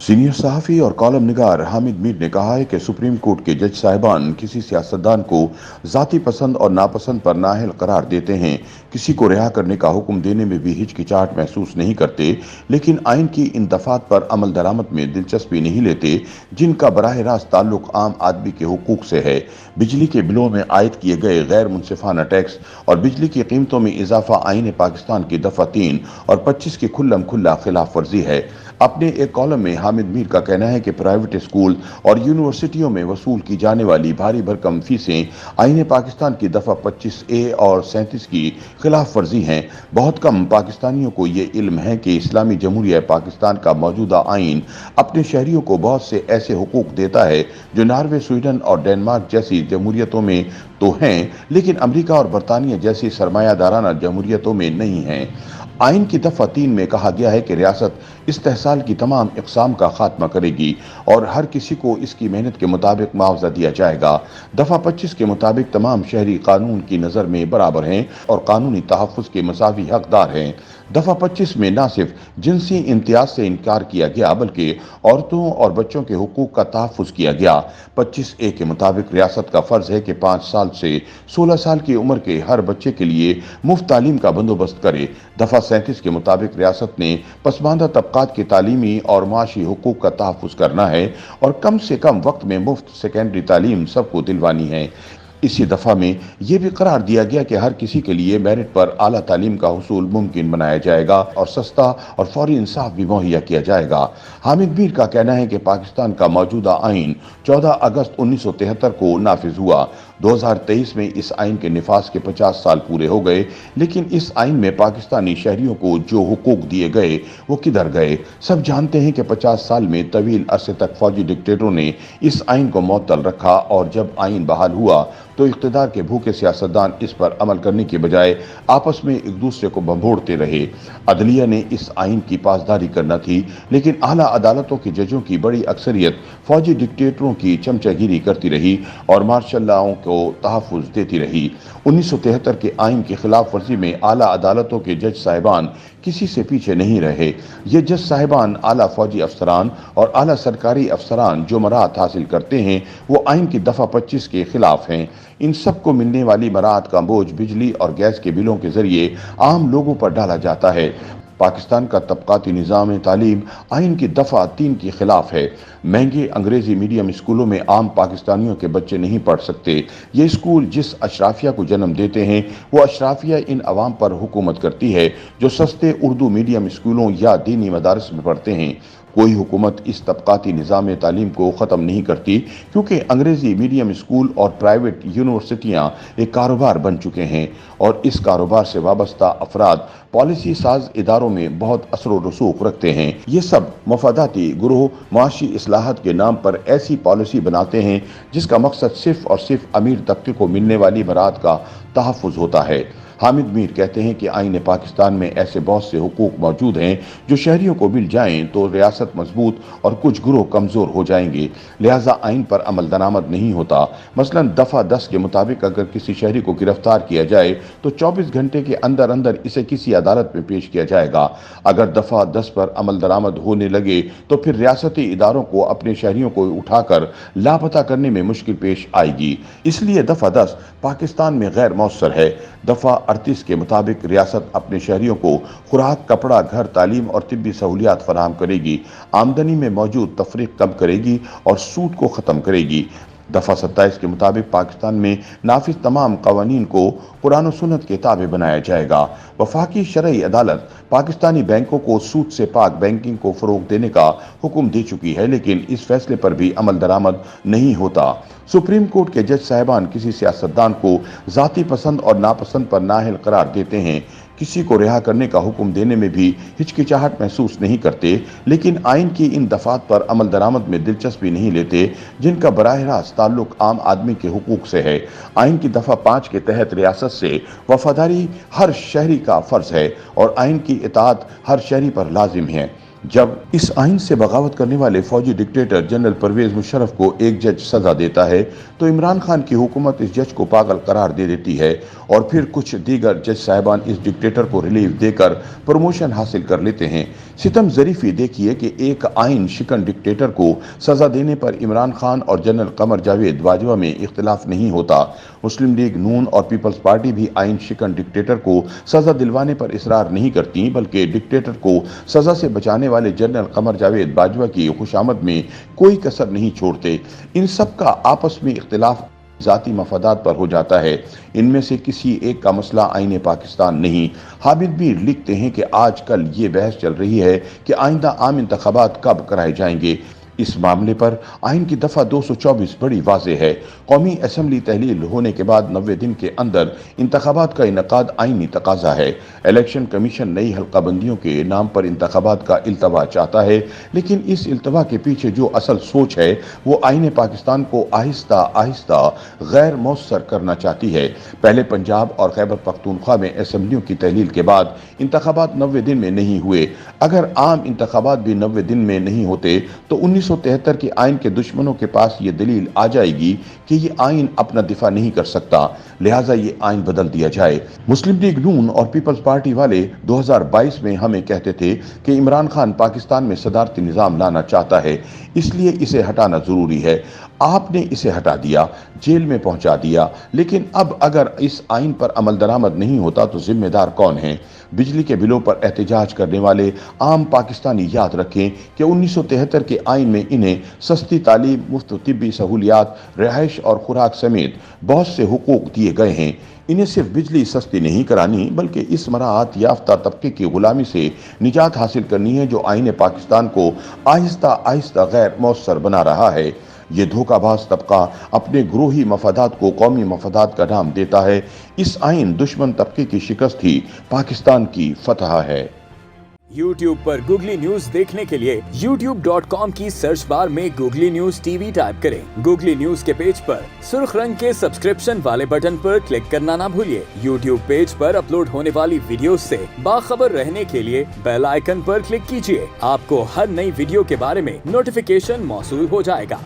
Senior सहाफ़ी और column निगार हामिद मीर ने कहा है कि सुप्रीम कोर्ट के जज साहिबान किसी सियासतदान को ज़ाती पसंद और नापसंद पर नाअहल करार देते हैं, किसी को रिहा करने का हुक्म देने में भी हिचकिचाहट महसूस नहीं करते, लेकिन आइन की इन दफात पर अमल दरामद में दिलचस्पी नहीं लेते जिनका बराह रास्त ताल्लुक आम आदमी के हुकूक से है। बिजली के बिलों में आयद किए गए गैर मुनसिफाना टैक्स और बिजली की कीमतों में इजाफा आइन पाकिस्तान की दफ़ा 3 और 25 की खुल्लम खुल्ला खिलाफ वर्जी है। अपने एक कॉलम में हामिद मीर का कहना है कि प्राइवेट स्कूल और यूनिवर्सिटियों में वसूल की जाने वाली भारी भरकम फीसें आईन पाकिस्तान की दफ़ा 25A और 37 की खिलाफ वर्जी हैं। बहुत कम पाकिस्तानियों को ये इल्म है कि इस्लामी जमहूरिया पाकिस्तान का मौजूदा आइन अपने शहरियों को बहुत से ऐसे हुकूक देता है जो नॉर्वे, स्वीडन और डेनमार्क जैसी जमहूरियतों में तो हैं, लेकिन अमेरिका और बरतानिया जैसी सरमायादाराना जमहूरियतों में नहीं हैं। आइन की दफ़ा 3 में कहा गया है कि रियासत इस्तेहसाल की तमाम इक़साम का खात्मा करेगी और हर किसी को इसकी मेहनत के मुताबिक मुआवजा दिया जाएगा। दफ़ा 25 के मुताबिक तमाम शहरी कानून की नज़र में बराबर हैं और कानूनी तहफ़्फ़ुज़ के मसावी हकदार हैं। दफ़ा 25 में न सिर्फ जिनसी इम्तियाज से इनकार किया गया बल्कि औरतों और बच्चों के हुकूक का तहफ़्फ़ुज़ किया गया। 25A के मुताबिक रियासत का फ़र्ज़ है कि 5 साल से 16 साल की उम्र के हर बच्चे के लिए मुफ्त तालीम का बंदोबस्त करे। दफ़ा 37 के मुताबिक रियासत ने पसमानदा तबकात के तालीमी और माशी हुकूक का तहफ़्फ़ुज़ करना है और कम से कम वक्त में मुफ्त सेकेंडरी तालीम सबको दिलवानी है। इसी दफ़ा में यह भी करार दिया गया कि हर किसी के लिए मेरिट पर आला तालीम का हुसूल मुमकिन बनाया जाएगा और सस्ता और फौरी इंसाफ भी मुहैया किया जाएगा। हामिद मीर का कहना है कि पाकिस्तान का मौजूदा आइन 14 अगस्त 1973 को नाफिज हुआ। 2023 में इस आइन के निफाज के 50 साल पूरे हो गए, लेकिन इस आइन में पाकिस्तानी शहरियों को जो हुकूक दिए गए वो किधर गए? सब जानते हैं कि 50 साल में तवील अरसे तक फौजी डिक्टेटरों ने इस आइन को मुअत्तल रखा और जब आइन बहाल हुआ तो इख्तिदार के भूखे सियासतदान इस पर अमल करने के बजाय आपस में एक दूसरे को भंभोड़ते रहे। अदलिया ने इस आइन की पासदारी करना थी, लेकिन आला अदालतों के जजों की बड़ी अक्सरियत फौजी डिक्टेटरों की चमचागिरी करती रही और मार्शल लॉ को तहफ़्फ़ुज़ देती रही। 1973 के आइन की खिलाफ वर्जी में आला अदालतों के जज साहिबान किसी से पीछे नहीं रहे। ये जज साहिबान आला फौजी अफसरान और आला सरकारी अफसरान जो मराहत हासिल करते हैं वो आइन की दफ़ा 25 के खिलाफ हैं। इन सब को मिलने वाली मराहत का बोझ बिजली और गैस के बिलों के जरिए आम लोगों पर डाला जाता है। पाकिस्तान का तबकाती निज़ाम तालीम आइन की दफ़ा 3 के खिलाफ है। महंगे अंग्रेजी मीडियम स्कूलों में आम पाकिस्तानियों के बच्चे नहीं पढ़ सकते। ये स्कूल जिस अशराफिया को जन्म देते हैं वो अशराफिया इन अवाम पर हुकूमत करती है जो सस्ते उर्दू मीडियम स्कूलों या दीनी मदारस में पढ़ते हैं। कोई हुकूमत इस तबकाती निज़ाम तालीम को ख़त्म नहीं करती, क्योंकि अंग्रेज़ी मीडियम स्कूल और प्राइवेट यूनिवर्सिटियाँ एक कारोबार बन चुके हैं और इस कारोबार से वाबस्ता अफराद पॉलिसी साज इदारों में बहुत असर व रसूख रखते हैं। ये सब मफादाती गुरोह माशी इस्लाहत के नाम पर ऐसी पॉलिसी बनाते हैं जिसका मकसद सिर्फ और सिर्फ अमीर तबके को मिलने वाली बरात का तहफ़्फ़ुज़ होता है। हामिद मीर कहते हैं कि आईन पाकिस्तान में ऐसे बहुत से हुकूक मौजूद हैं जो शहरियों को मिल जाएं तो रियासत मजबूत और कुछ गुरोह कमज़ोर हो जाएंगे, लिहाजा आइन पर अमल दरामद नहीं होता। मसलन दफ़ा 10 के मुताबिक अगर किसी शहरी को गिरफ्तार किया जाए तो 24 घंटे के अंदर अंदर इसे किसी अदालत में पेश किया जाएगा। अगर दफ़ा 10 पर अमल दरामद होने लगे तो फिर रियासती इदारों को अपने शहरियों को उठाकर लापता करने में मुश्किल पेश आएगी। इसलिए दफ़ा 10 पाकिस्तान में गैर मौसर है। दफ़ा 38 के मुताबिक रियासत अपने शहरियों को खुराक, कपड़ा, घर, तालीम और तिब्बी सहूलियात फराहम करेगी, आमदनी में मौजूद तफरीक कम करेगी और सूद को ख़त्म करेगी। दफ़ा 27 के मुताबिक पाकिस्तान में नाफिज तमाम कवानीन को कुरान और सुन्नत के ताबे बनाया जाएगा। वफाकी शरई अदालत पाकिस्तानी बैंकों को सूद से पाक बैंकिंग को फ़रोग़ देने का हुक्म दे चुकी है, लेकिन इस फैसले पर भी अमल दरामद नहीं होता। सुप्रीम कोर्ट के जज साहिबान किसी सियासतदान को ज़ाती पसंद और नापसंद पर नाअहल करार देते हैं, किसी को रिहा करने का हुक्म देने में भी हिचकिचाहट महसूस नहीं करते, लेकिन आइन की इन दफ़ात पर अमल दरामद में दिलचस्पी नहीं लेते जिनका बराह रास्त ताल्लुक आम आदमी के हुकूक से है। आइन की दफ़ा 5 के तहत रियासत से वफादारी हर शहरी का फ़र्ज है और आइन की इताअत हर शहरी पर लाजिम है। जब इस आइन से बगावत करने वाले फौजी डिक्टेटर जनरल परवेज मुशर्रफ को एक जज सजा देता है तो इमरान खान की हुकूमत इस जज को पागल करार दे देती है और फिर कुछ दीगर जज साहिबान इस डिक्टेटर को रिलीफ देकर प्रमोशन हासिल कर लेते हैं। सितम ज़रीफ़ी देखिए कि एक आइन शिकन डिक्टेटर को सज़ा देने पर इमरान खान और जनरल कमर जावेद बाजवा में इख्तिलाफ नहीं होता। मुस्लिम लीग नून और पीपल्स पार्टी भी आइन शिकन डिक्टेटर को सज़ा दिलवाने पर इसरार नहीं करती, बल्कि डिक्टेटर को सज़ा से बचाने वाले जनरल कमर जावेद बाजवा की खुशामद में कोई कसर नहीं छोड़ते। इन सब का आपस में इख्तिलाफ ذاتی مفادات پر ہو جاتا ہے۔ ان میں سے کسی ایک کا مسئلہ آئین پاکستان نہیں۔ حامد میر لکھتے ہیں کہ آج کل یہ بحث چل رہی ہے کہ آئندہ عام انتخابات کب کرائے جائیں گے۔ اس معاملے پر آئین کی دفعہ 224 بڑی واضح ہے۔ قومی اسمبلی تحلیل ہونے کے بعد 90 دن کے اندر انتخابات کا انعقاد آئینی تقاضا ہے۔ الیکشن کمیشن نئی حلقہ بندیوں کے نام پر انتخابات کا التوا چاہتا ہے، لیکن اس التوا کے پیچھے جو اصل سوچ ہے وہ آئین پاکستان کو آہستہ آہستہ غیر مؤثر کرنا چاہتی ہے۔ پہلے پنجاب اور خیبر پختونخوا میں اسمبلیوں کی تحلیل کے بعد انتخابات 90 دن میں نہیں ہوئے۔ اگر عام انتخابات بھی 90 دن میں نہیں ہوتے تو 1973 کے آئین کے دشمنوں کے پاس یہ دلیل آ جائے گی کہ یہ آئین اپنا دفاع نہیں کر سکتا، لہٰذا یہ آئین بدل دیا جائے۔ مسلم لیگ نون اور پیپلز پارٹی والے 2022 میں ہمیں کہتے تھے کہ عمران خان پاکستان میں صدارتی نظام لانا چاہتا ہے، اس لیے اسے ہٹانا ضروری ہے۔ آپ نے اسے ہٹا دیا، جیل میں پہنچا دیا، لیکن اب اگر اس آئین پر عمل درآمد نہیں ہوتا تو ذمہ دار کون ہیں؟ بجلی کے بلوں پر احتجاج کرنے والے عام پاکستانی یاد رکھیں کہ 1973 کے آئین میں انہیں سستی تعلیم، مفت طبی سہولیات، رہائش اور خوراک سمیت بہت سے حقوق دیے گئے ہیں۔ انہیں صرف بجلی سستی نہیں کرانی بلکہ اس مراعات یافتہ طبقے کی غلامی سے نجات حاصل کرنی ہے جو آئین پاکستان کو آہستہ آہستہ غیر مؤثر بنا رہا ہے۔ یہ دھوکہ باز طبقہ اپنے گروہی مفادات کو قومی مفادات کا نام دیتا ہے۔ اس آئین دشمن طبقے کی شکست ہی پاکستان کی فتح ہے۔ یوٹیوب پر گوگلی نیوز دیکھنے کے لیے youtube.com کی سرچ بار میں googly news T V type کریں۔ گوگلی نیوز کے پیج پر سرخ رنگ کے سبسکرپشن والے بٹن پر کلک کرنا نہ بھولیے۔ یوٹیوب پیج پر اپلوڈ ہونے والی ویڈیوز سے باخبر رہنے کے لیے بیل آئیکن پر کلک کیجیے۔ آپ کو ہر نئی ویڈیو کے بارے میں نوٹیفیکیشن موصول ہو جائے گا۔